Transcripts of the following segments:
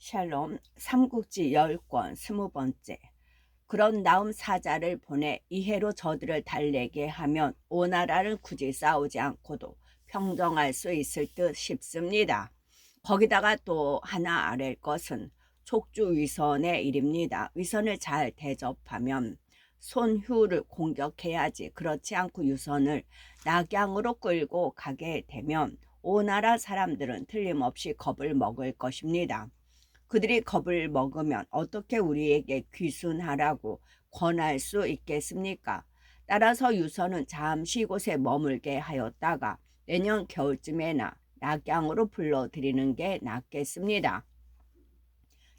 샬롬 삼국지 10권 20번째. 그런 다음 사자를 보내 이해로 저들을 달래게 하면 오나라는 굳이 싸우지 않고도 평정할 수 있을 듯 싶습니다. 거기다가 또 하나 아랠 것은 촉주 위선의 일입니다. 위선을 잘 대접하면 손휴를 공격해야지. 그렇지 않고 유선을 낙양으로 끌고 가게 되면 오나라 사람들은 틀림없이 겁을 먹을 것입니다. 그들이 겁을 먹으면 어떻게 우리에게 귀순하라고 권할 수 있겠습니까? 따라서 유선은 잠시 이곳에 머물게 하였다가 내년 겨울쯤에나 낙양으로 불러들이는 게 낫겠습니다.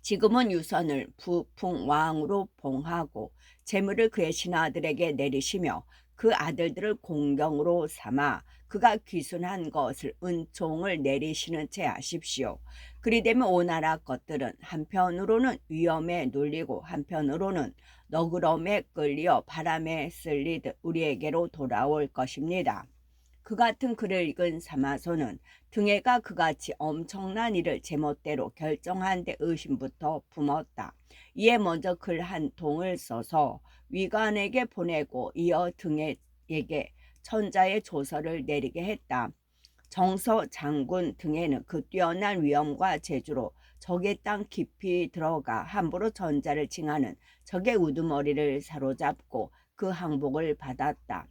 지금은 유선을 부풍왕으로 봉하고 재물을 그의 신하들에게 내리시며 그 아들들을 공경으로 삼아 그가 귀순한 것을 은총을 내리시는 채 하십시오. 그리되면 오나라 것들은 한편으로는 위험에 눌리고 한편으로는 너그러움에 끌려 바람에 쓸리듯 우리에게로 돌아올 것입니다. 그 같은 글을 읽은 사마소는 등해가 그같이 엄청난 일을 제멋대로 결정한 데 의심부터 품었다. 이에 먼저 글 한 통을 써서 위관에게 보내고 이어 등해에게 천자의 조서를 내리게 했다. 정서 장군 등해는 그 뛰어난 위엄과 재주로 적의 땅 깊이 들어가 함부로 전자를 칭하는 적의 우두머리를 사로잡고 그 항복을 받았다.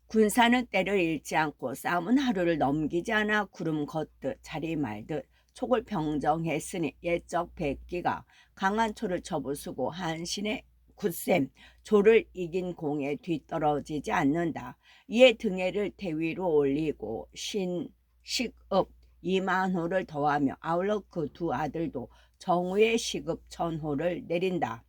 군사는 때를 잃지 않고 싸움은 하루를 넘기지 않아 구름 걷듯 자리 말듯 촉을 평정했으니 옛적 백기가 강한 초를 쳐부수고 한신의 굳셈 조를 이긴 공에 뒤떨어지지 않는다. 이에 등해를 대위로 올리고 신식읍 이만호를 더하며 아울러 그 두 아들도 정우의 시급 천호를 내린다.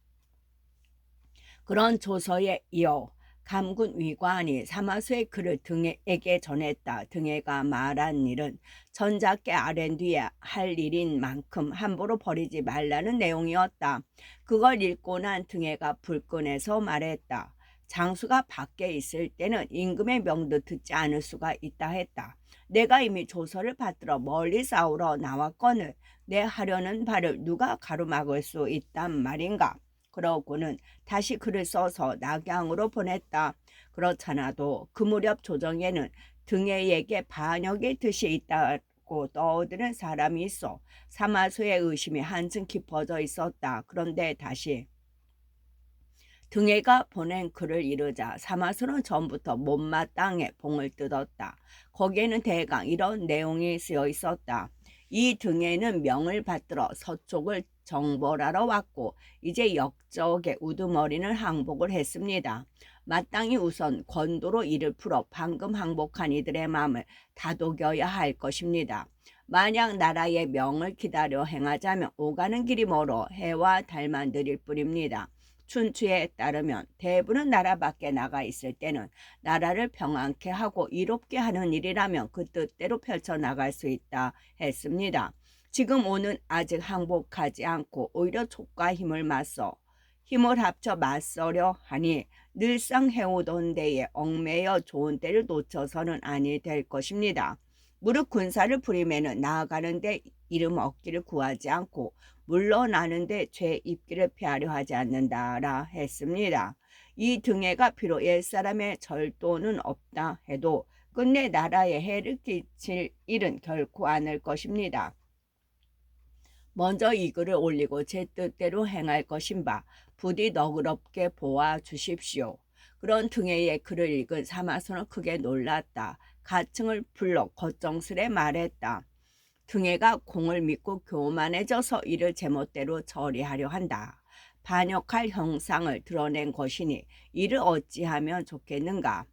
그런 조서에 이어 감군 위관이 사마수의 글을 등해에게 전했다. 등해가 말한 일은 전작께 아랜 뒤에 할 일인 만큼 함부로 버리지 말라는 내용이었다. 그걸 읽고 난 등해가 불끈해서 말했다. 장수가 밖에 있을 때는 임금의 명도 듣지 않을 수가 있다 했다. 내가 이미 조서를 받들어 멀리 싸우러 나왔거늘 내 하려는 바를 누가 가로막을 수 있단 말인가. 그러고는 다시 글을 써서 낙양으로 보냈다. 그렇잖아도 그 무렵 조정에는 등해에게 반역의 뜻이 있다고 떠드는 사람이 있어 사마소의 의심이 한층 깊어져 있었다. 그런데 다시 등해가 보낸 글을 이르자 사마소는 전부터 못마땅해 봉을 뜯었다. 거기에는 대강 이런 내용이 쓰여 있었다. 이 등해는 명을 받들어 서쪽을 정벌하러 왔고 이제 역적의 우두머리는 항복을 했습니다. 마땅히 우선 권도로 이를 풀어 방금 항복한 이들의 마음을 다독여야 할 것입니다. 만약 나라의 명을 기다려 행하자면 오가는 길이 멀어 해와 달만 느릴 뿐입니다. 춘추에 따르면 대부는 나라 밖에 나가 있을 때는 나라를 평안케 하고 이롭게 하는 일이라면 그 뜻대로 펼쳐나갈 수 있다 했습니다. 지금 오는 아직 항복하지 않고 오히려 촉과 힘을 합쳐 맞서려 하니 늘상 해오던 데에 얽매여 좋은 때를 놓쳐서는 아니 될 것입니다. 무릇 군사를 부리면은 나아가는데 이름 얻기를 구하지 않고 물러나는데 죄 입기를 피하려 하지 않는다라 했습니다. 이 등해가 비록 옛사람의 절도는 없다 해도 끝내 나라에 해를 끼칠 일은 결코 않을 것입니다. 먼저 이 글을 올리고 제 뜻대로 행할 것인바 부디 너그럽게 보아 주십시오. 그런 등해의 글을 읽은 사마소는 크게 놀랐다. 가층을 불러 겉정스레 말했다. 등해가 공을 믿고 교만해져서 이를 제멋대로 처리하려 한다. 반역할 형상을 드러낸 것이니 이를 어찌하면 좋겠는가.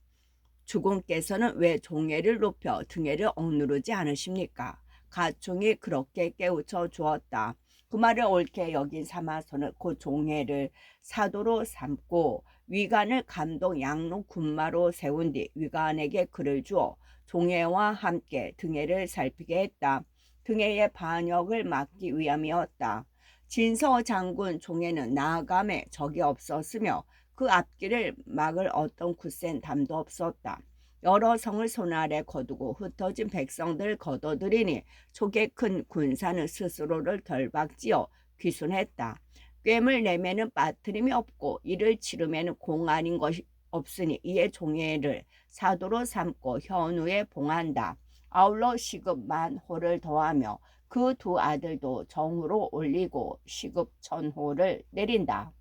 주공께서는 왜 종애를 높여 등해를 억누르지 않으십니까? 가충이 그렇게 깨우쳐 주었다. 그 말을 옳게 여긴 사마소는 그 종애를 사도로 삼고 위관을 감독 양로 군마로 세운 뒤 위관에게 글을 주어 종애와 함께 등해를 살피게 했다. 등해의 반역을 막기 위함이었다. 진서 장군 종애는 나아감에 적이 없었으며 그 앞길을 막을 어떤 굳센 담도 없었다. 여러 성을 손아래 거두고 흩어진 백성들을 거둬들이니 촉의 큰 군사는 스스로를 결박지어 귀순했다. 꿰을 내면은 빠트림이 없고 이를 치르면은 공안인 것이 없으니 이에 종예를 사도로 삼고 현우에 봉한다. 아울러 시급 10,000호를 더하며 그 두 아들도 정후로 올리고 시급 1,000호를 내린다.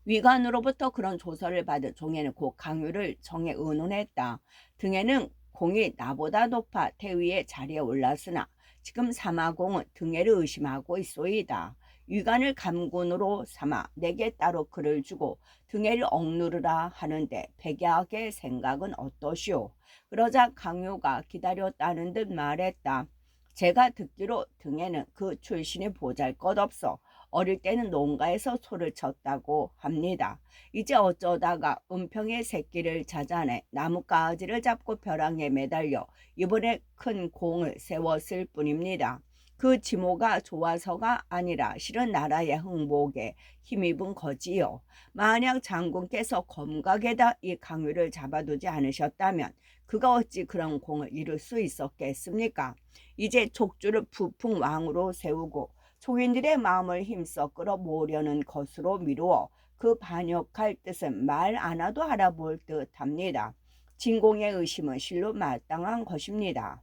위관으로부터 그런 조서를 받은 종예는 곧 강유를 정에 의논했다. 등에는 공이 나보다 높아 태위의 자리에 올랐으나 지금 사마공은 등에를 의심하고 있소이다. 위관을 감군으로 삼아 내게 따로 글을 주고 등에를 억누르라 하는데 백약의 생각은 어떠시오? 그러자 강유가 기다렸다는 듯 말했다. 제가 듣기로 등에는 그 출신이 보잘것없어 어릴 때는 농가에서 소를 쳤다고 합니다. 이제 어쩌다가 은평의 새끼를 찾아내 나뭇가지를 잡고 벼랑에 매달려 이번에 큰 공을 세웠을 뿐입니다. 그 지모가 좋아서가 아니라 실은 나라의 흥복에 힘입은 거지요. 만약 장군께서 검각에다 이 강유를 잡아두지 않으셨다면 그가 어찌 그런 공을 이룰 수 있었겠습니까? 이제 족주를 부풍왕으로 세우고 초인들의 마음을 힘써 끌어모으려는 것으로 미루어 그 반역할 뜻은 말 안 하도 알아볼 듯합니다. 진공의 의심은 실로 마땅한 것입니다.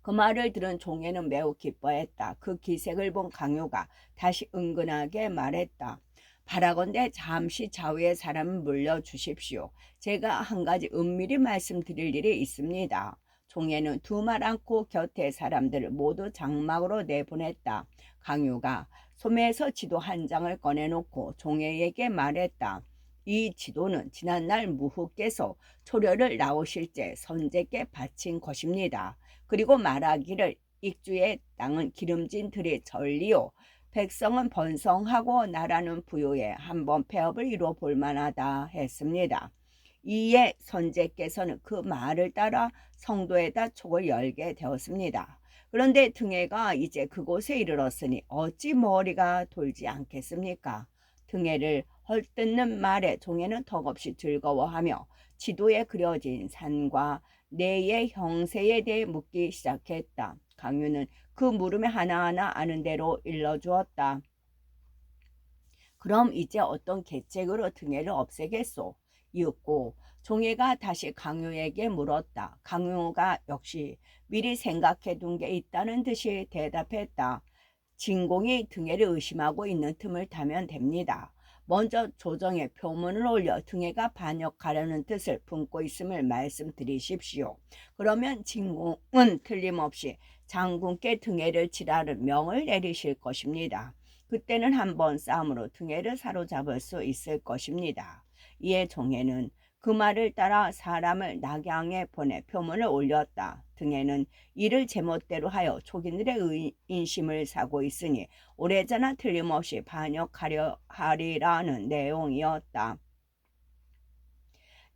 그 말을 들은 종예는 매우 기뻐했다. 그 기색을 본 강요가 다시 은근하게 말했다. 바라건대 잠시 좌우의 사람을 물려주십시오. 제가 한 가지 은밀히 말씀드릴 일이 있습니다. 종예는 두 말 않고 곁에 사람들을 모두 장막으로 내보냈다. 강유가 소매에서 지도 한 장을 꺼내놓고 종예에게 말했다. 이 지도는 지난날 무후께서 초려를 나오실 때 선제께 바친 것입니다. 그리고 말하기를 익주의 땅은 기름진 들의 전리요 백성은 번성하고 나라는 부유에 한번 폐업을 이루어 볼 만하다 했습니다. 이에 선제께서는 그 말을 따라 성도에다 촉을 열게 되었습니다. 그런데 등해가 이제 그곳에 이르렀으니 어찌 머리가 돌지 않겠습니까? 등해를 헐뜯는 말에 종해는 턱없이 즐거워하며 지도에 그려진 산과 내의 형세에 대해 묻기 시작했다. 강유는 그 물음에 하나하나 아는 대로 일러주었다. 그럼 이제 어떤 계책으로 등해를 없애겠소? 이윽고 종해가 다시 강유에게 물었다. 강유가 역시 미리 생각해둔 게 있다는 듯이 대답했다. 진공이 등해를 의심하고 있는 틈을 타면 됩니다. 먼저 조정에 표문을 올려 등해가 반역하려는 뜻을 품고 있음을 말씀드리십시오. 그러면 진공은 틀림없이 장군께 등해를 치라는 명을 내리실 것입니다. 그때는 한번 싸움으로 등해를 사로잡을 수 있을 것입니다. 이에 종해는 그 말을 따라 사람을 낙양에 보내 표문을 올렸다. 등해는 이를 제멋대로 하여 촉인들의 인심을 사고 있으니 오래전나 틀림없이 반역하려 하리라는 내용이었다.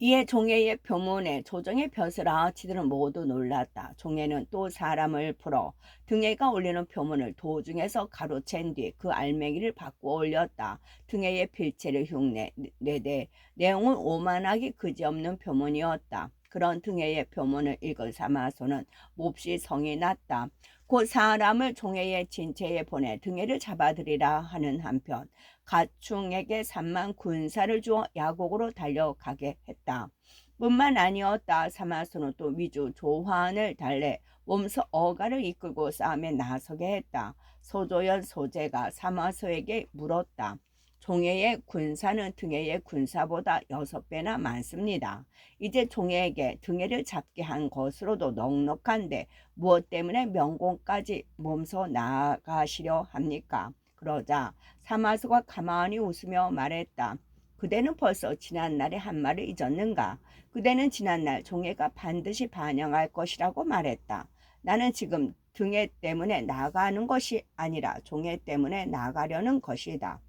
이에 종해의 표문에 조정의 벼슬아 치들은 모두 놀랐다. 종해는 또 사람을 풀어 등해가 올리는 표문을 도중에서 가로챈 뒤 그 알맹이를 바꾸어 올렸다. 등해의 필체를 흉내내되 내용은 오만하기 그지없는 표문이었다. 그런 등해의 표문을 읽은 사마소는 몹시 성이 났다. 곧 사람을 종해의 진체에 보내 등해를 잡아들이라 하는 한편 가충에게 3만 군사를 주어 야곡으로 달려가게 했다. 뿐만 아니었다. 사마소는 또 위주 조환을 달래 몸소 어가를 이끌고 싸움에 나서게 했다. 소조연 소제가 사마소에게 물었다. 종해의 군사는 등해의 군사보다 6배나 많습니다. 이제 종해에게 등해를 잡게 한 것으로도 넉넉한데 무엇 때문에 명공까지 몸소 나아가시려 합니까? 그러자 사마소가 가만히 웃으며 말했다. 그대는 벌써 지난날의 한 말을 잊었는가? 그대는 지난날 종해가 반드시 반영할 것이라고 말했다. 나는 지금 등해 때문에 나가는 것이 아니라 종해 때문에 나가려는 것이다.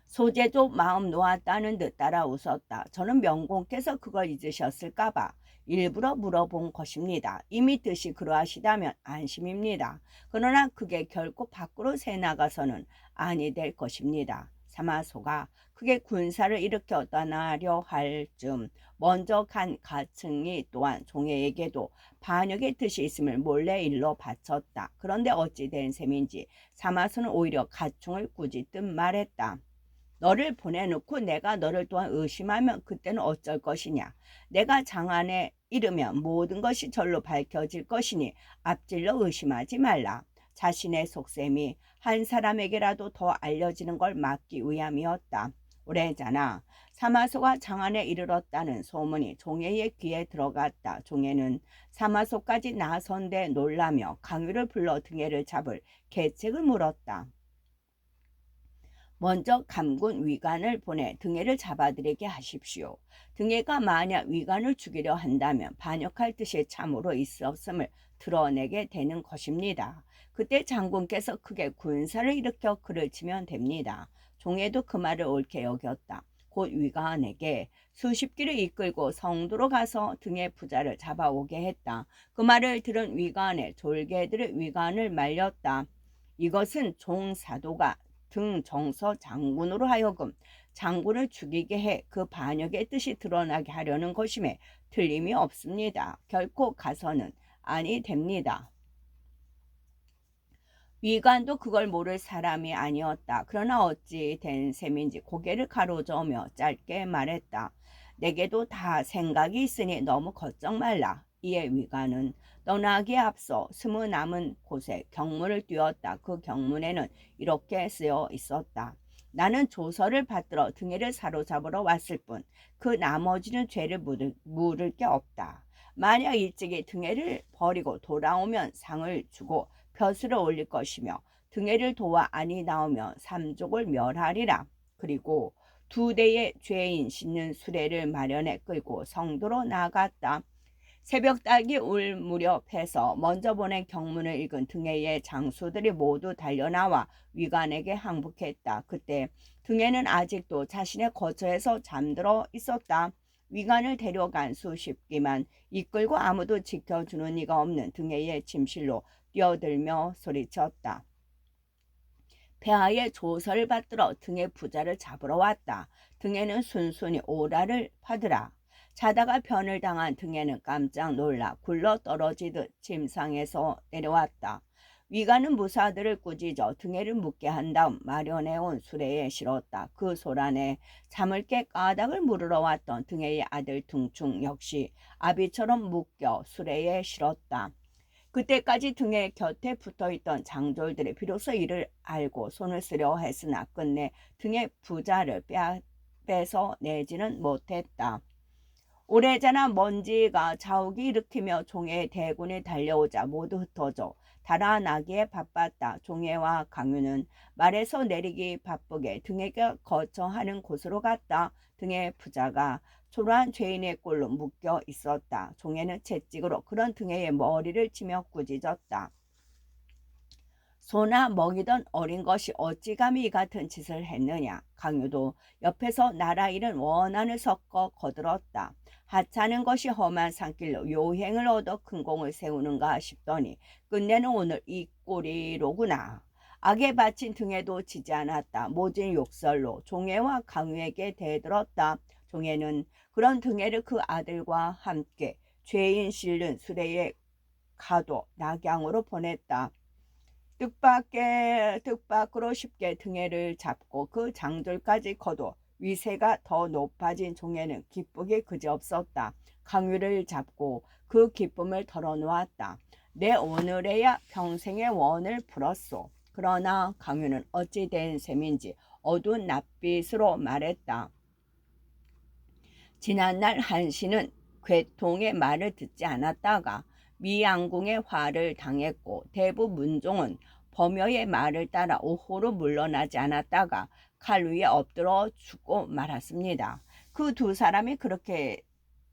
소제도 마음 놓았다는 듯 따라 웃었다. 저는 명공께서 그걸 잊으셨을까봐 일부러 물어본 것입니다. 이미 뜻이 그러하시다면 안심입니다. 그러나 그게 결코 밖으로 새 나가서는 아니 될 것입니다. 사마소가 크게 군사를 일으켜 떠나려 할 즈음 먼저 간 가층이 또한 종에게도 반역의 뜻이 있음을 몰래 일러 바쳤다. 그런데 어찌 된 셈인지 사마소는 오히려 가충을 꾸짖듯 말했다. 너를 보내놓고 내가 너를 또한 의심하면 그때는 어쩔 것이냐. 내가 장안에 이르면 모든 것이 절로 밝혀질 것이니 앞질러 의심하지 말라. 자신의 속셈이 한 사람에게라도 더 알려지는 걸 막기 위함이었다. 오래잖아 사마소가 장안에 이르렀다는 소문이 종애의 귀에 들어갔다. 종애는 사마소까지 나선데 놀라며 강유를 불러 등에를 잡을 계책을 물었다. 먼저 감군 위관을 보내 등에를 잡아들이게 하십시오. 등에가 만약 위관을 죽이려 한다면 반역할 뜻이 참으로 있었음을 드러내게 되는 것입니다. 그때 장군께서 크게 군사를 일으켜 그를 치면 됩니다. 종에도 그 말을 옳게 여겼다. 곧 위관에게 수십 길을 이끌고 성도로 가서 등의 부자를 잡아오게 했다. 그 말을 들은 위관의 졸개들의 위관을 말렸다. 이것은 종 사도가 등 정서 장군으로 하여금 장군을 죽이게 해 그 반역의 뜻이 드러나게 하려는 것임에 틀림이 없습니다. 결코 가서는 아니 됩니다. 위관도 그걸 모를 사람이 아니었다. 그러나 어찌 된 셈인지 고개를 가로저으며 짧게 말했다. 내게도 다 생각이 있으니 너무 걱정 말라. 이에 위관은 떠나기에 앞서 스무 남은 곳에 경문을 띄웠다. 그 경문에는 이렇게 쓰여 있었다. 나는 조서를 받들어 등에를 사로잡으러 왔을 뿐 그 나머지는 죄를 물을 게 없다. 만약 일찍이 등에를 버리고 돌아오면 상을 주고 벼슬을 올릴 것이며 등에를 도와 안이 나오면 삼족을 멸하리라. 그리고 두 대의 죄인 씻는 수레를 마련해 끌고 성도로 나갔다. 새벽닭이 울 무렵해서 먼저 보낸 경문을 읽은 등에의 장수들이 모두 달려나와 위관에게 항복했다. 그때 등에는 아직도 자신의 거처에서 잠들어 있었다. 위관을 데려간 수십 기만 이끌고 아무도 지켜주는 이가 없는 등에의 침실로 뛰어들며 소리쳤다. 폐하의 조서를 받들어 등의 부자를 잡으러 왔다. 등에는 순순히 오라를 받으라. 자다가 변을 당한 등에는 깜짝 놀라 굴러 떨어지듯 침상에서 내려왔다. 위관은 무사들을 꾸짖어 등에를 묻게 한 다음 마련해온 수레에 실었다. 그 소란에 잠을 깨 까닭을 물으러 왔던 등에의 아들 등충 역시 아비처럼 묶여 수레에 실었다. 그때까지 등에 곁에 붙어있던 장졸들이 비로소 이를 알고 손을 쓰려 했으나 끝내 등의 부자를 빼서 내지는 못했다. 오래전에 먼지가 자욱이 일으키며 종의 대군이 달려오자 모두 흩어져 달아나기에 바빴다. 종애와 강유는 말에서 내리기 바쁘게 등에게 거처하는 곳으로 갔다. 등의 부자가 초라한 죄인의 꼴로 묶여 있었다. 종애는 채찍으로 그런 등의 머리를 치며 꾸짖었다. 소나 먹이던 어린 것이 어찌 감히 이 같은 짓을 했느냐. 강유도 옆에서 나라 잃은 원한을 섞어 거들었다. 하찮은 것이 험한 산길로 요행을 얻어 큰 공을 세우는가 싶더니 끝내는 오늘 이 꼴이로구나. 악에 바친 등에도 지지 않았다. 모진 욕설로 종애와 강유에게 대들었다. 종애는 그런 등에를 그 아들과 함께 죄인 실른 수레에 가도 낙양으로 보냈다. 뜻밖으로 쉽게 등에를 잡고 그 장돌까지 거둬 위세가 더 높아진 종애는 기쁘기 그지없었다. 강유를 잡고 그 기쁨을 털어놓았다. 내 오늘에야 평생의 원을 풀었소. 그러나 강유는 어찌 된 셈인지 어두운 낯빛으로 말했다. 지난날 한시는 괴통의 말을 듣지 않았다가 미양궁의 화를 당했고 대부 문종은 범여의 말을 따라 오호로 물러나지 않았다가 칼 위에 엎드러 죽고 말았습니다. 그 두 사람이 그렇게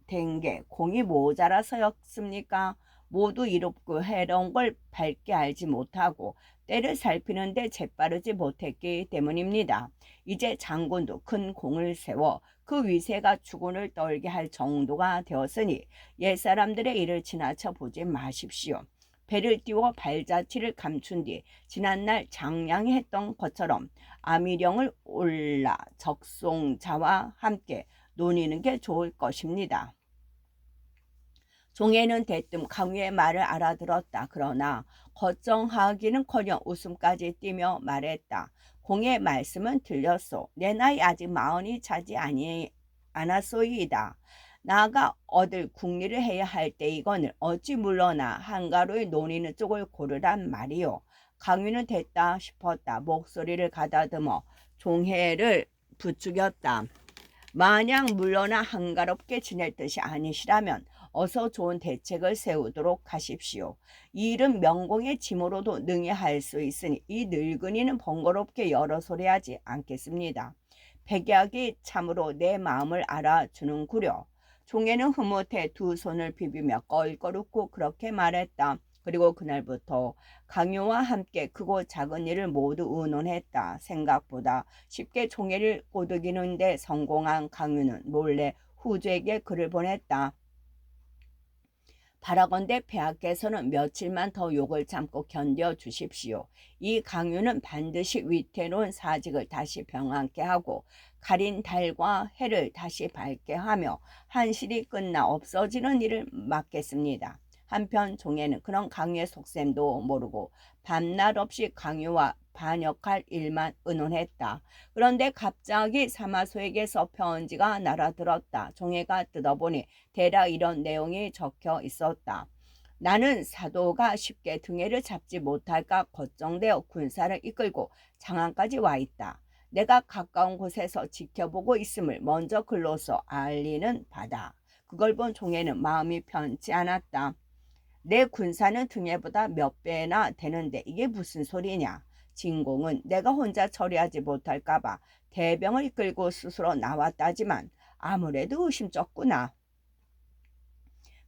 된 게 공이 모자라서였습니까? 모두 이롭고 해로운 걸 밝게 알지 못하고 때를 살피는데 재빠르지 못했기 때문입니다. 이제 장군도 큰 공을 세워 그 위세가 주군을 떨게 할 정도가 되었으니 옛사람들의 일을 지나쳐 보지 마십시오. 배를 띄워 발자취를 감춘 뒤 지난날 장량이 했던 것처럼 아미령을 올라 적송자와 함께 논의는 게 좋을 것입니다. 종애는 대뜸 강유의 말을 알아들었다. 그러나 걱정하기는커녕 웃음까지 띠며 말했다. 공의 말씀은 들렸소. 내 나이 아직 마흔이 차지 않았소이다. 나가 얻을 국리를 해야 할 때이거늘 어찌 물러나 한가로이 논의는 쪽을 고르란 말이요. 강유는 됐다 싶었다. 목소리를 가다듬어 종해를 부추겼다. 마냥 물러나 한가롭게 지낼 뜻이 아니시라면 어서 좋은 대책을 세우도록 하십시오. 이 일은 명공의 짐으로도 능히 할 수 있으니 이 늙은이는 번거롭게 여러 소리하지 않겠습니다. 백약이 참으로 내 마음을 알아주는구려. 종애는 흐뭇해 두 손을 비비며 껄껄 웃고 그렇게 말했다. 그리고 그날부터 강요와 함께 크고 작은 일을 모두 의논했다. 생각보다 쉽게 종애를 꼬드기는 데 성공한 강유는 몰래 후주에게 글을 보냈다. 바라건대 폐하께서는 며칠만 더 욕을 참고 견뎌 주십시오. 이 강유는 반드시 위태로운 사직을 다시 병안케 하고 가린 달과 해를 다시 밝게 하며 한실이 끝나 없어지는 일을 막겠습니다. 한편 종애는 그런 강유의 속셈도 모르고 밤낮 없이 강유와 반역할 일만 의논했다. 그런데 갑자기 사마소에게서 편지가 날아들었다. 종애가 뜯어보니 대략 이런 내용이 적혀 있었다. 나는 사도가 쉽게 등해를 잡지 못할까 걱정되어 군사를 이끌고 장안까지 와 있다. 내가 가까운 곳에서 지켜보고 있음을 먼저 글로써 알리는 바다. 그걸 본 종애는 마음이 편치 않았다. 내 군사는 등해보다 몇 배나 되는데 이게 무슨 소리냐. 진공은 내가 혼자 처리하지 못할까봐 대병을 이끌고 스스로 나왔다지만 아무래도 의심쩍구나.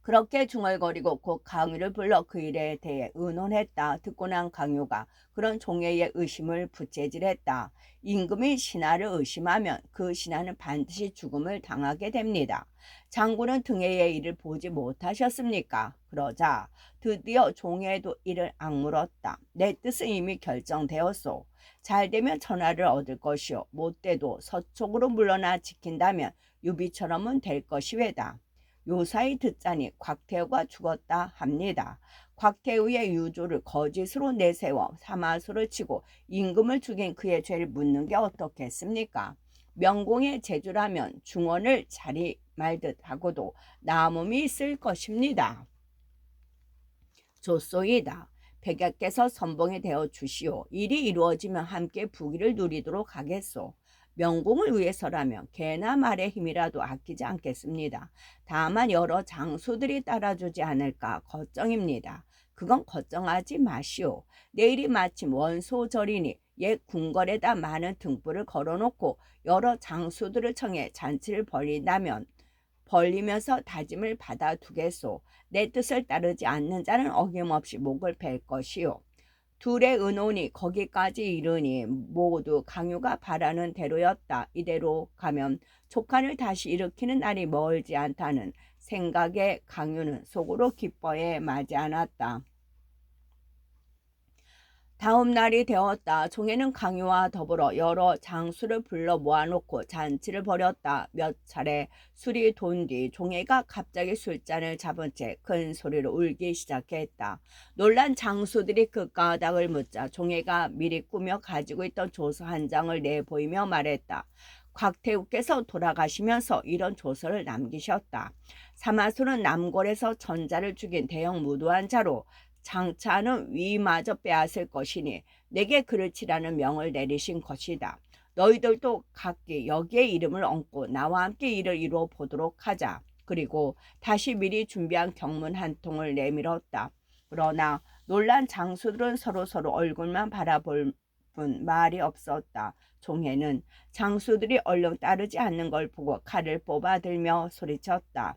그렇게 중얼거리고 곧 강유를 불러 그 일에 대해 의논했다. 듣고 난 강유가 그런 종애의 의심을 부채질했다. 임금이 신하를 의심하면 그 신하는 반드시 죽음을 당하게 됩니다. 장군은 등해의 일을 보지 못하셨습니까? 그러자 드디어 종애도 이를 악물었다. 내 뜻은 이미 결정되었소. 잘되면 천하를 얻을 것이요 못돼도 서쪽으로 물러나 지킨다면 유비처럼은 될 것이외다. 요사이 듣자니 곽태우가 죽었다 합니다. 곽태우의 유조를 거짓으로 내세워 사마소를 치고 임금을 죽인 그의 죄를 묻는 게 어떻겠습니까? 명공의 제주라면 중원을 자리 말듯 하고도 남음이 있을 것입니다. 좋소이다. 백약께서 선봉이 되어 주시오. 일이 이루어지면 함께 부귀를 누리도록 하겠소. 명공을 위해서라면 개나 말의 힘이라도 아끼지 않겠습니다. 다만 여러 장수들이 따라주지 않을까 걱정입니다. 그건 걱정하지 마시오. 내일이 마침 원소절이니 옛 궁궐에다 많은 등불을 걸어놓고 여러 장수들을 청해 잔치를 벌리면서 다짐을 받아두겠소. 내 뜻을 따르지 않는 자는 어김없이 목을 벨 것이요. 둘의 의논이 거기까지 이르니 모두 강유가 바라는 대로였다. 이대로 가면 촉한을 다시 일으키는 날이 멀지 않다는 생각에 강유는 속으로 기뻐해 마지 않았다. 다음 날이 되었다. 종애는 강유와 더불어 여러 장수를 불러 모아놓고 잔치를 벌였다. 몇 차례 술이 돈 뒤 종애가 갑자기 술잔을 잡은 채 큰 소리로 울기 시작했다. 놀란 장수들이 그 까닭을 묻자 종애가 미리 꾸며 가지고 있던 조서 한 장을 내보이며 말했다. 곽태우께서 돌아가시면서 이런 조서를 남기셨다. 사마소는 남골에서 전자를 죽인 대형 무도한 자로 장차는 위마저 빼앗을 것이니 내게 그를 치라는 명을 내리신 것이다. 너희들도 각기 여기에 이름을 얹고 나와 함께 일을 이루어 보도록 하자. 그리고 다시 미리 준비한 경문 한 통을 내밀었다. 그러나 놀란 장수들은 서로 얼굴만 바라볼 뿐 말이 없었다. 종해는 장수들이 얼른 따르지 않는 걸 보고 칼을 뽑아들며 소리쳤다.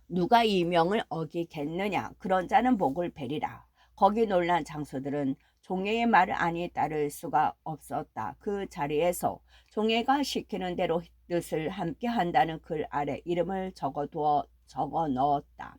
누가 이 명을 어기겠느냐. 그런 자는 목을 베리라. 거기 놀란 장수들은 종애의 말을 아니 따를 수가 없었다. 그 자리에서 종애가 시키는 대로 뜻을 함께 한다는 글 아래 이름을 적어 넣었다.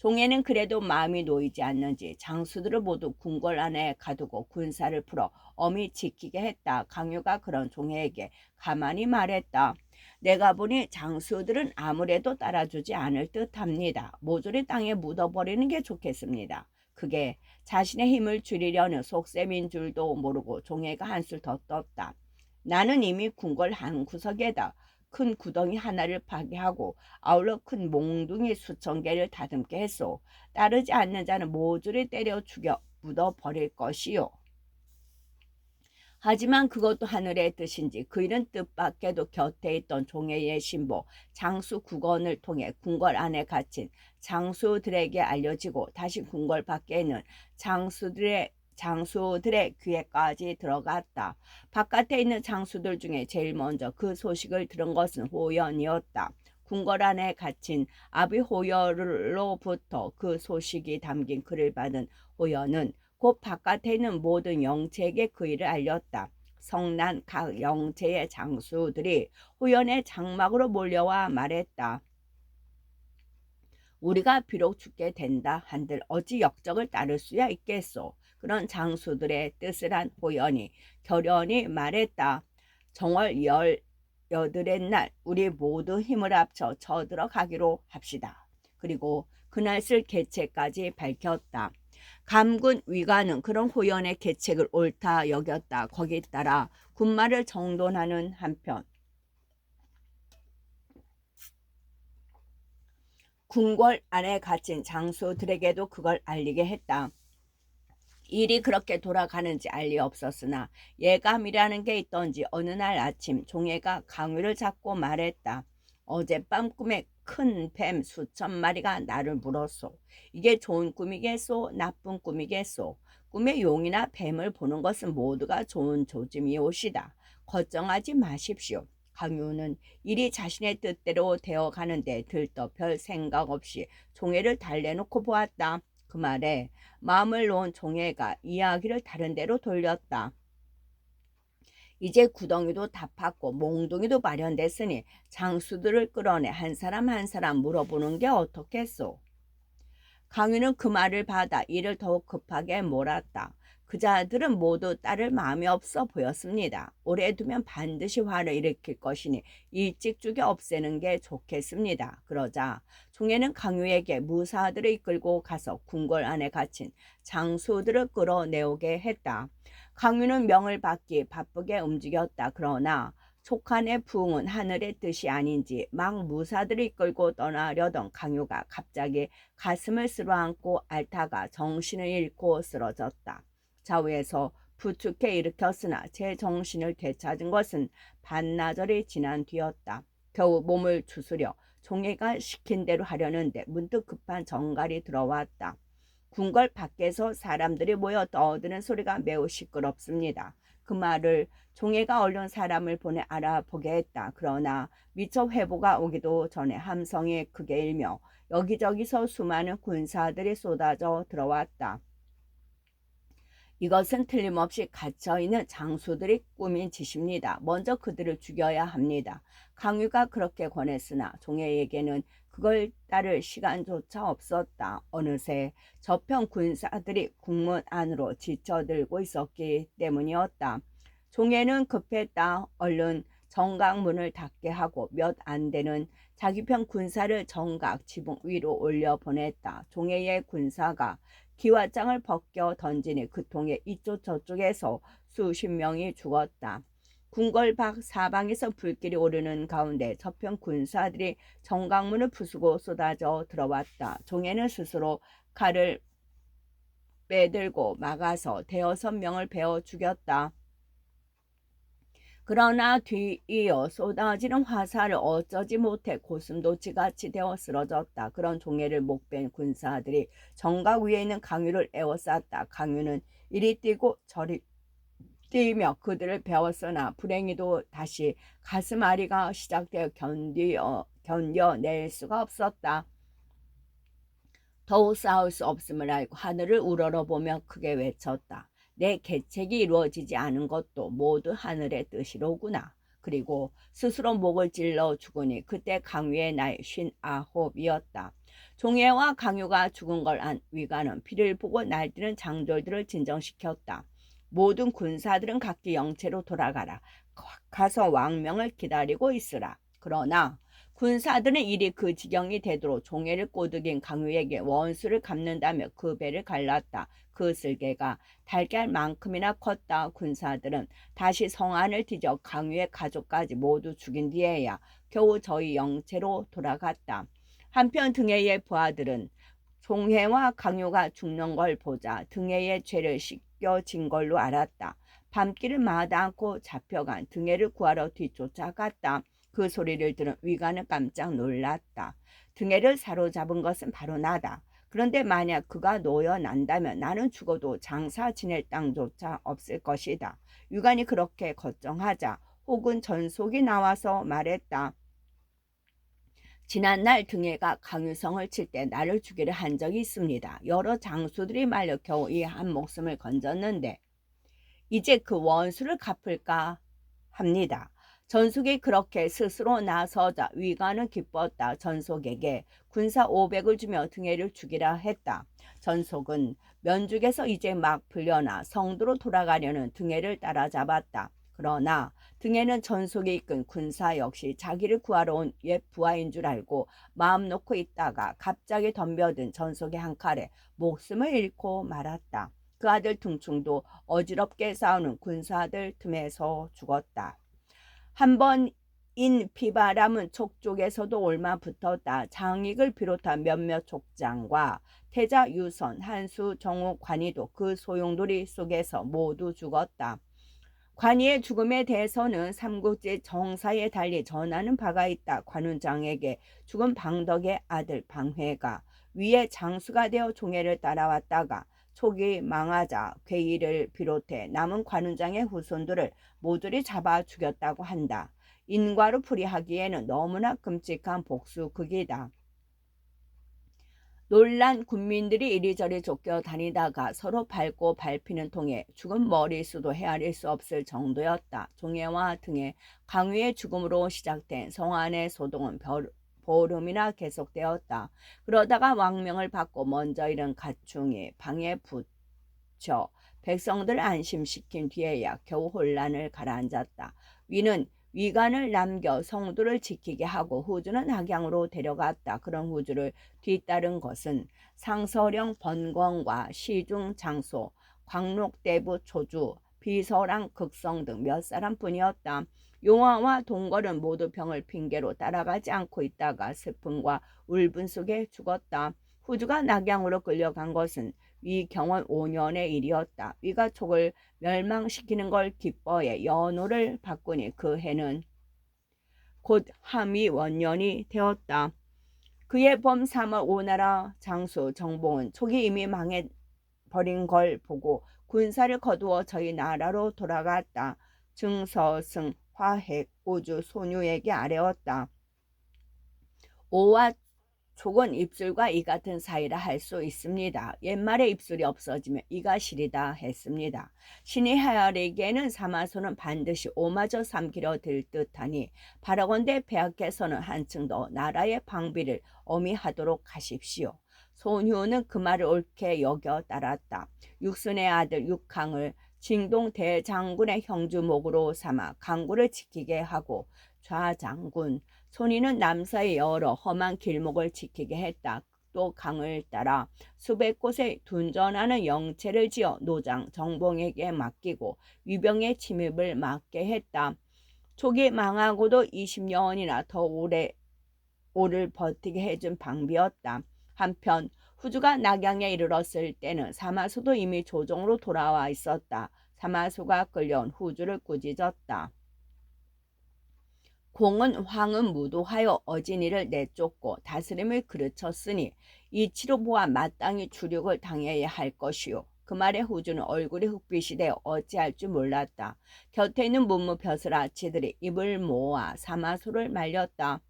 종에는 그래도 마음이 놓이지 않는지 장수들을 모두 궁궐 안에 가두고 군사를 풀어 엄히 지키게 했다. 강유가 그런 종에게 가만히 말했다. 내가 보니 장수들은 아무래도 따라주지 않을 듯합니다. 모조리 땅에 묻어버리는 게 좋겠습니다. 그게 자신의 힘을 줄이려는 속셈인 줄도 모르고 종애가 한술 더 떴다. 나는 이미 궁궐 한 구석에다 큰 구덩이 하나를 파괴하고 아울러 큰 몽둥이 수천 개를 다듬게 했소. 따르지 않는 자는 모조리 때려 죽여 묻어버릴 것이요. 하지만 그것도 하늘의 뜻인지 그 일은 뜻밖에도 곁에 있던 종애의 신보 장수 국원을 통해 궁궐 안에 갇힌 장수들에게 알려지고 다시 궁궐 밖에 있는 장수들의 귀에까지 들어갔다. 바깥에 있는 장수들 중에 제일 먼저 그 소식을 들은 것은 호연이었다. 궁궐 안에 갇힌 아비호열로부터 그 소식이 담긴 글을 받은 호연은 곧 바깥에 있는 모든 영체에게 그 일을 알렸다. 성난 각 영체의 장수들이 호연의 장막으로 몰려와 말했다. 우리가 비록 죽게 된다 한들 어찌 역적을 따를 수야 있겠소. 그런 장수들의 뜻을 한 호연이 결연히 말했다. 정월 18의 날 우리 모두 힘을 합쳐 쳐들어가기로 합시다. 그리고 그날 쓸 계책까지 밝혔다. 감군 위관은 그런 호연의 계책을 옳다 여겼다. 거기에 따라 군마를 정돈하는 한편 궁궐 안에 갇힌 장수들에게도 그걸 알리게 했다. 일이 그렇게 돌아가는지 알 리 없었으나 예감이라는 게 있던지 어느 날 아침 종애가 강유를 잡고 말했다. 어젯밤 꿈에 큰 뱀 수천 마리가 나를 물었소. 이게 좋은 꿈이겠소? 나쁜 꿈이겠소? 꿈에 용이나 뱀을 보는 것은 모두가 좋은 조짐이오시다. 걱정하지 마십시오. 강유는 일이 자신의 뜻대로 되어가는데 들떠 별 생각 없이 종애를 달래놓고 보았다. 그 말에 마음을 놓은 종애가 이야기를 다른 데로 돌렸다. 이제 구덩이도 다 팠고 몽둥이도 마련됐으니 장수들을 끌어내 한 사람 한 사람 물어보는 게 어떻겠소? 강유는 그 말을 받아 일을 더욱 급하게 몰았다. 그 자들은 모두 따를 마음이 없어 보였습니다. 오래 두면 반드시 화를 일으킬 것이니 일찍 죽여 없애는 게 좋겠습니다. 그러자 종애는 강유에게 무사들을 이끌고 가서 궁궐 안에 갇힌 장수들을 끌어내오게 했다. 강유는 명을 받기 바쁘게 움직였다. 그러나 촉한의 부흥은 하늘의 뜻이 아닌지 막 무사들을 이끌고 떠나려던 강유가 갑자기 가슴을 쓸어안고 앓다가 정신을 잃고 쓰러졌다. 좌우에서 부축해 일으켰으나 제 정신을 되찾은 것은 반나절이 지난 뒤였다. 겨우 몸을 추스려 종애가 시킨 대로 하려는데 문득 급한 정갈이 들어왔다. 궁궐 밖에서 사람들이 모여 떠드는 소리가 매우 시끄럽습니다. 그 말을 종애가 얼른 사람을 보내 알아보게 했다. 그러나 미처 회보가 오기도 전에 함성이 크게 일며 여기저기서 수많은 군사들이 쏟아져 들어왔다. 이것은 틀림없이 갇혀있는 장수들이 꾸민 짓입니다. 먼저 그들을 죽여야 합니다. 강유가 그렇게 권했으나 종애에게는 그걸 따를 시간조차 없었다. 어느새 저편 군사들이 국문 안으로 지쳐들고 있었기 때문이었다. 종애는 급했다. 얼른 정각문을 닫게 하고 몇 안 되는 자기 편 군사를 정각 지붕 위로 올려 보냈다. 종애의 군사가 기와장을 벗겨 던지니 그 통에 이쪽 저쪽에서 수십 명이 죽었다. 궁궐 밖 사방에서 불길이 오르는 가운데 저편 군사들이 정각문을 부수고 쏟아져 들어왔다. 종애는 스스로 칼을 빼들고 막아서 대여섯 명을 베어 죽였다. 그러나 뒤이어 쏟아지는 화살을 어쩌지 못해 고슴도치같이 되어 쓰러졌다. 그런 종애를 목벤 군사들이 정각 위에 있는 강유를 에워쌌다. 강유는 이리 뛰고 저리 뛰며 그들을 베었으나 불행히도 다시 가슴앓이가 시작되어 견뎌낼 수가 없었다. 더욱 싸울 수 없음을 알고 하늘을 우러러보며 크게 외쳤다. 내 계책이 이루어지지 않은 것도 모두 하늘의 뜻이로구나. 그리고 스스로 목을 찔러 죽으니 그때 강유의 나이 59이었다. 종애와 강유가 죽은 걸 안 위관은 피를 보고 날뛰는 장졸들을 진정시켰다. 모든 군사들은 각기 영체로 돌아가라. 가서 왕명을 기다리고 있으라. 그러나 군사들은 일이 그 지경이 되도록 종애를 꼬드긴 강유에게 원수를 갚는다며 그 배를 갈랐다. 그 쓸개가 달걀만큼이나 컸다. 군사들은 다시 성안을 뒤져 강유의 가족까지 모두 죽인 뒤에야 겨우 저희 영체로 돌아갔다. 한편 등해의 부하들은 종해와 강유가 죽는 걸 보자 등해의 죄를 씻겨진 걸로 알았다. 밤길을 마다 않고 잡혀간 등해를 구하러 뒤쫓아갔다. 그 소리를 들은 위관은 깜짝 놀랐다. 등해를 사로잡은 것은 바로 나다. 그런데 만약 그가 놓여난다면 나는 죽어도 장사 지낼 땅조차 없을 것이다. 위관이 그렇게 걱정하자 혹은 전속이 나와서 말했다. 지난날 등해가 강유성을 칠 때 나를 죽이려 한 적이 있습니다. 여러 장수들이 말려 겨우 이 한 목숨을 건졌는데 이제 그 원수를 갚을까 합니다. 전속이 그렇게 스스로 나서자 위관은 기뻤다. 전속에게 군사 500을 주며 등해를 죽이라 했다. 전속은 면죽에서 이제 막 풀려나 성도로 돌아가려는 등해를 따라잡았다. 그러나 등해는 전속이 이끈 군사 역시 자기를 구하러 온 옛 부하인 줄 알고 마음 놓고 있다가 갑자기 덤벼든 전속의 한 칼에 목숨을 잃고 말았다. 그 아들 등충도 어지럽게 싸우는 군사들 틈에서 죽었다. 한 번인 비바람은 촉쪽에서도 올마 붙었다. 장익을 비롯한 몇몇 족장과 태자, 유선, 한수, 정우, 관이도 그 소용돌이 속에서 모두 죽었다. 관이의 죽음에 대해서는 삼국지 정사에 달리 전하는 바가 있다. 관운장에게 죽은 방덕의 아들 방회가 위에 장수가 되어 종애를 따라왔다가 촉이 망하자 괴이를 비롯해 남은 관운장의 후손들을 모조리 잡아 죽였다고 한다. 인과로 풀이하기에는 너무나 끔찍한 복수극이다. 놀란 군민들이 이리저리 쫓겨다니다가 서로 밟고 밟히는 통에 죽은 머리수도 헤아릴 수 없을 정도였다. 종애와 등의 강유의 죽음으로 시작된 성안의 소동은 보름이나 계속되었다. 그러다가 왕명을 받고 먼저 잃은 가충이 방에 붙여 백성들 안심시킨 뒤에야 겨우 혼란을 가라앉았다. 위는 위관을 남겨 성도를 지키게 하고 후주는 낙양으로 데려갔다. 그런 후주를 뒤따른 것은 상서령 번권과 시중 장소, 광록대부 초주, 비서랑 극성 등 몇 사람뿐이었다. 용화와 동걸은 모두 병을 핑계로 따라가지 않고 있다가 슬픔과 울분 속에 죽었다. 후주가 낙양으로 끌려간 것은 위 경원 5년의 일이었다. 위가 촉을 멸망시키는 걸 기뻐해 연호를 바꾸니 그 해는 곧 함위 원년이 되었다. 그의 범 3월 오나라 장수 정봉은 촉이 이미 망해버린 걸 보고 군사를 거두어 저희 나라로 돌아갔다. 증서승, 화핵, 오주, 소유에게 아뢰었다. 오와 촉은 입술과 이 같은 사이라 할 수 있습니다. 옛말에 입술이 없어지면 이가 시리다 했습니다. 신이 하야에게는 사마소는 반드시 오마저 삼키려 들 듯하니 바라건대 폐하께서는 한층 더 나라의 방비를 어미하도록 하십시오. 손효는 그 말을 옳게 여겨 따랐다. 육순의 아들 육항을 징동 대장군의 형주목으로 삼아 강구를 지키게 하고 좌장군 손이는 남사의 여러 험한 길목을 지키게 했다. 또 강을 따라 수백 곳에 둔전하는 영체를 지어 노장 정봉에게 맡기고 위병의 침입을 막게 했다. 촉이 망하고도 20년이나 더 오를 버티게 해준 방비였다. 한편 후주가 낙양에 이르렀을 때는 사마소도 이미 조정으로 돌아와 있었다. 사마소가 끌려온 후주를 꾸짖었다. 공은 황은 무도하여 어진이를 내쫓고 다스림을 그르쳤으니 이치로 보아 마땅히 추륙을 당해야 할 것이요. 그 말에 후주는 얼굴이 흑빛이 되어 어찌할 줄 몰랐다. 곁에 있는 문무벼슬아치들이 입을 모아 사마소를 말렸다.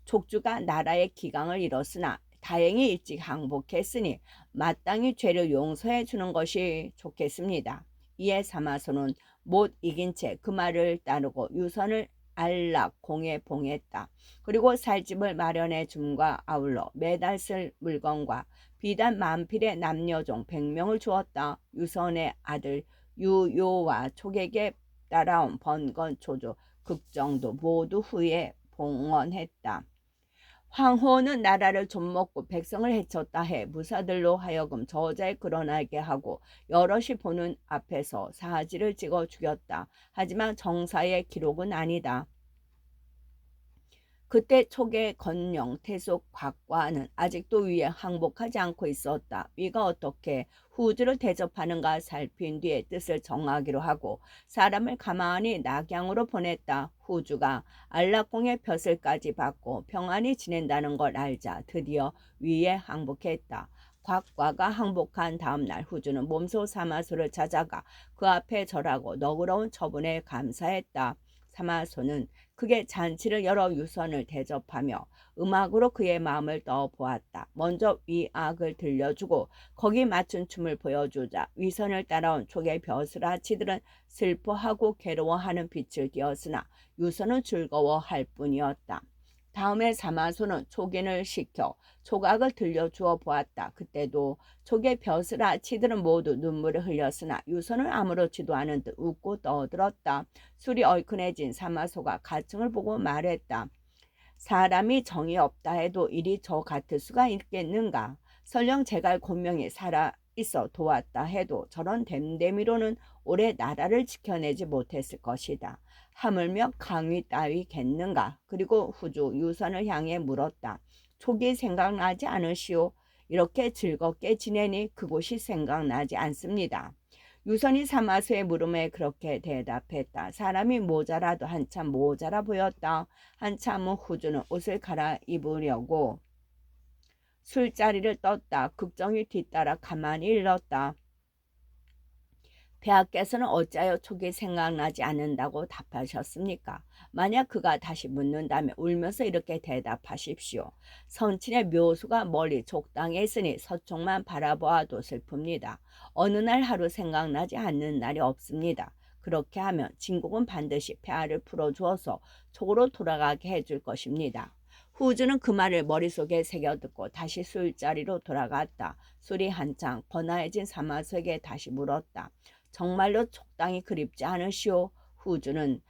촉주가 나라의 기강을 잃었으나 다행히 일찍 항복했으니 마땅히 죄를 용서해 주는 것이 좋겠습니다. 이에 사마소는 못 이긴 채 그 말을 따르고 유선을 안락공에 봉했다. 그리고 살집을 마련해 줌과 아울러 매달 쓸 물건과 비단 만필의 남녀종 100명을 주었다. 유선의 아들 유요와 촉에게 따라온 번건 초조 극정도 모두 후에 봉헌했다. 황후는 나라를 좀먹고 백성을 해쳤다 해 무사들로 하여금 저자에 끌어나게 하고 여럿이 보는 앞에서 사지를 찍어 죽였다. 하지만 정사의 기록은 아니다. 그때 촉의 건영, 태속, 곽과는 아직도 위에 항복하지 않고 있었다. 위가 어떻게 후주를 대접하는가 살핀 뒤에 뜻을 정하기로 하고 사람을 가만히 낙양으로 보냈다. 후주가 안락공의 벼슬까지 받고 평안히 지낸다는 걸 알자 드디어 위에 항복했다. 곽과가 항복한 다음날 후주는 몸소 사마소를 찾아가 그 앞에 절하고 너그러운 처분에 감사했다. 사마소는 크게 잔치를 열어 유선을 대접하며 음악으로 그의 마음을 떠보았다. 먼저 위악을 들려주고 거기 맞춘 춤을 보여주자 위선을 따라온 촉의 벼슬아치들은 슬퍼하고 괴로워하는 빛을 띄었으나 유선은 즐거워할 뿐이었다. 다음에 사마소는 촉인을 시켜 촉악을 들려주어 보았다. 그때도 촉의 벼슬아치들은 모두 눈물을 흘렸으나 유선은 아무렇지도 않은 듯 웃고 떠들었다. 술이 얼큰해진 사마소가 가증을 보고 말했다. 사람이 정이 없다 해도 일이 저 같을 수가 있겠는가? 설령 제갈 곤명이 살아 있어 도왔다 해도 저런 댐댐이로는 오래 나라를 지켜내지 못했을 것이다. 하물며 강위 따위겠는가? 그리고 후주 유선을 향해 물었다. 촉이 생각나지 않으시오? 이렇게 즐겁게 지내니 그곳이 생각나지 않습니다. 유선이 사마소의 물음에 그렇게 대답했다. 사람이 모자라도 한참 모자라 보였다. 한참 후 후주는 옷을 갈아입으려고 술자리를 떴다. 극정이 뒤따라 가만히 일렀다. 폐하께서는 어찌하여 촉이 생각나지 않는다고 답하셨습니까? 만약 그가 다시 묻는다면 울면서 이렇게 대답하십시오. 선친의 묘수가 멀리 촉당에 있으니 서촉만 바라보아도 슬픕니다. 어느 날 하루 생각나지 않는 날이 없습니다. 그렇게 하면 진국은 반드시 폐하를 풀어주어서 촉으로 돌아가게 해줄 것입니다. 후주는 그 말을 머릿속에 새겨듣고 다시 술자리로 돌아갔다. 술이 한창 번화해진 사마소에게 다시 물었다. 정말로 촉당이 그립지 않으시오? 후주는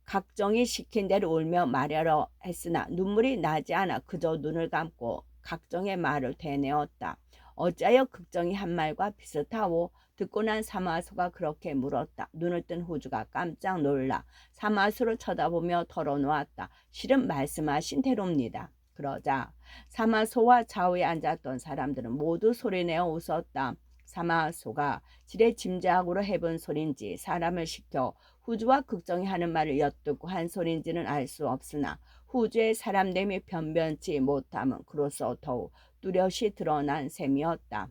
각정이 시킨 대로 울며 말하려 했으나 눈물이 나지 않아 그저 눈을 감고 각정의 말을 되뇌었다. 어찌하여 극정이 한 말과 비슷하오? 듣고 난 사마소가 그렇게 물었다. 눈을 뜬 후주가 깜짝 놀라 사마소를 쳐다보며 털어놓았다. 실은 말씀하신 대로입니다. 그러자 사마소와 좌우에 앉았던 사람들은 모두 소리내어 웃었다. 사마소가 지레짐작으로 해본 소린지 사람을 시켜 후주와 극정이 하는 말을 엿듣고 한 소린지는 알 수 없으나 후주의 사람됨이 변변치 못함은 그로써 더욱 뚜렷이 드러난 셈이었다.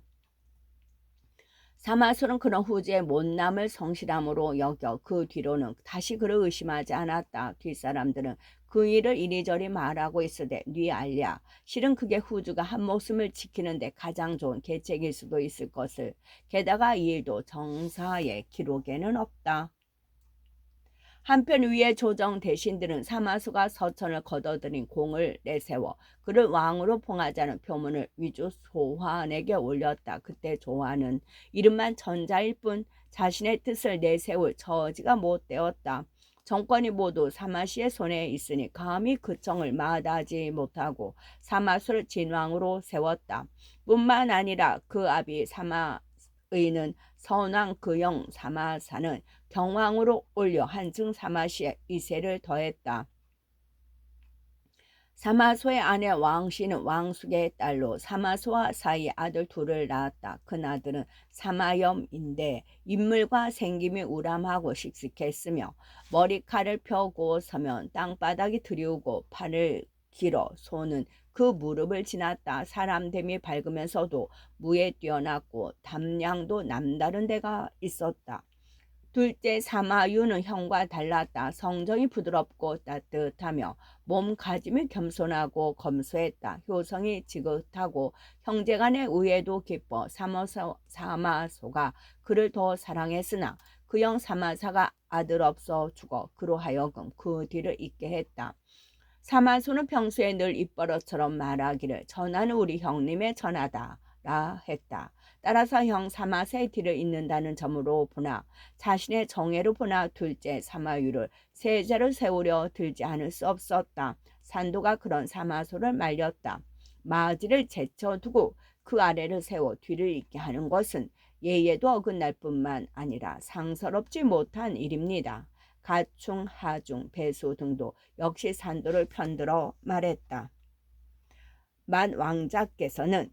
사마소는 그런 후주의 못남을 성실함으로 여겨 그 뒤로는 다시 그를 의심하지 않았다. 뒷사람들은 그 일을 이리저리 말하고 있으되 네 알랴 실은 그게 후주가 한 목숨을 지키는데 가장 좋은 계책일 수도 있을 것을. 게다가 이 일도 정사의 기록에는 없다. 한편 위의 조정 대신들은 사마소가 서천을 걷어들인 공을 내세워 그를 왕으로 봉하자는 표문을 위주 소환에게 올렸다. 그때 조환은 이름만 전자일 뿐 자신의 뜻을 내세울 처지가 못 되었다. 정권이 모두 사마시의 손에 있으니 감히 그 청을 마다하지 못하고 사마소를 진왕으로 세웠다. 뿐만 아니라 그 아비 사마의는 선왕 그영 사마사는 경왕으로 올려 한층 사마시의 위세를 더했다. 사마소의 아내 왕씨는 왕숙의 딸로 사마소와 사이 아들 둘을 낳았다. 그 아들은 사마염인데 인물과 생김이 우람하고 씩씩했으며 머리칼을 펴고 서면 땅바닥이 드리우고 팔을 길어 손은 그 무릎을 지났다. 사람됨이 밝으면서도 무에 뛰어났고 담량도 남다른 데가 있었다. 둘째 사마유는 형과 달랐다. 성정이 부드럽고 따뜻하며 몸가짐이 겸손하고 검소했다. 효성이 지긋하고 형제간의 우애도 깊어 사마소가 그를 더 사랑했으나 그 형 사마사가 아들 없어 죽어 그로 하여금 그 뒤를 잇게 했다. 사마소는 평소에 늘 입버릇처럼 말하기를 전하는 우리 형님의 전하다라 했다. 따라서 형 사마사의 뒤를 잇는다는 점으로 보나 자신의 정예로 보나 둘째 사마유를 세자를 세우려 들지 않을 수 없었다. 산도가 그런 사마소를 말렸다. 마지를 제쳐두고 그 아래를 세워 뒤를 잇게 하는 것은 예에도 어긋날 뿐만 아니라 상서롭지 못한 일입니다. 가충, 하중, 배수 등도 역시 산도를 편들어 말했다. 만 왕자께서는